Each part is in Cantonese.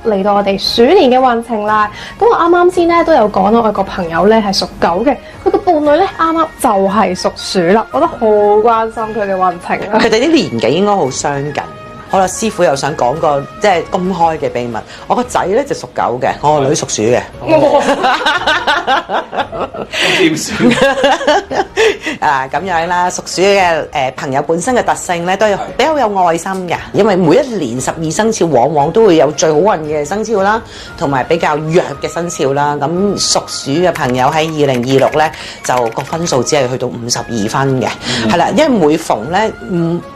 嚟到我哋鼠年嘅運程啦。咁我啱啱先咧都有講到，我有個朋友咧係屬狗嘅，佢個伴侶咧啱啱就係屬鼠啦，我都好關心佢嘅運程啊。佢哋啲年紀應該好相近。好啦，師傅又想講個即係公開嘅秘密。我個仔咧就屬狗嘅，我個女屬鼠嘅。點算？咁樣啦，屬鼠嘅朋友本身嘅特性咧，都係比較有愛心嘅。因為每一年12生肖往往都會有最好運嘅生肖啦，同埋比較弱嘅生肖啦。咁屬鼠嘅朋友喺2026咧，就個分數只係去到52分嘅，係啦。因為每逢咧，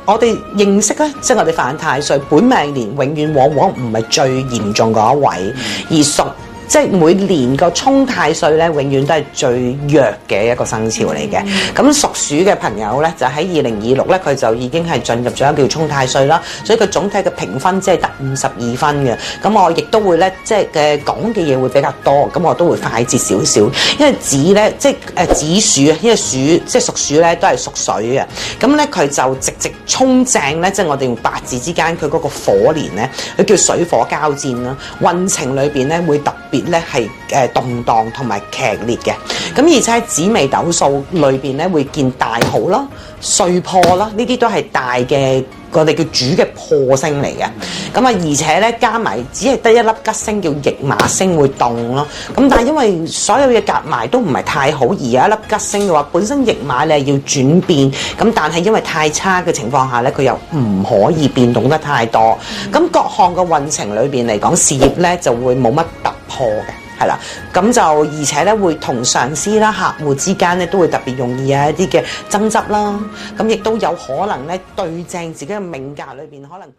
我哋認識咧，即係我哋犯太歲本命年，永遠往往唔係最嚴重嗰一位，而屬即係每年個沖太歲咧，永遠都係最弱嘅一個生肖嚟嘅。咁屬鼠嘅朋友咧，就喺2026咧，佢就已經係進入咗叫沖太歲啦，所以佢總體嘅評分只係得52分嘅。咁我亦都會咧，即係講嘅嘢會比較多，咁我都會快捷少少，因為子咧，即係子鼠啊，因為鼠即係屬鼠咧，都係屬水嘅。咁咧佢就直沖正咧，即係我哋用八字之間佢嗰個火年咧，佢叫水火交戰啦。運程裏邊咧會特別咧係動盪同埋劇烈嘅，咁而且喺紫微斗數裏邊咧會見大好啦、歲破啦，呢啲都係大嘅我哋叫主嘅破星嚟嘅。咁啊，而且咧加埋只係得一粒吉星叫驛馬星會動咯。咁但係因為所有嘢夾埋都唔係太好，而有一粒吉星嘅話，本身驛馬你係要轉變，咁但係因為太差嘅情況下咧，佢又唔可以變動得太多。咁各項嘅運程裏邊嚟講，事業咧就會冇乜突破嘅。係啦，咁就而且咧會同上司啦、客戶之間咧都會特別容易有一啲嘅爭執啦，咁亦都有可能咧對正自己嘅命格裏邊可能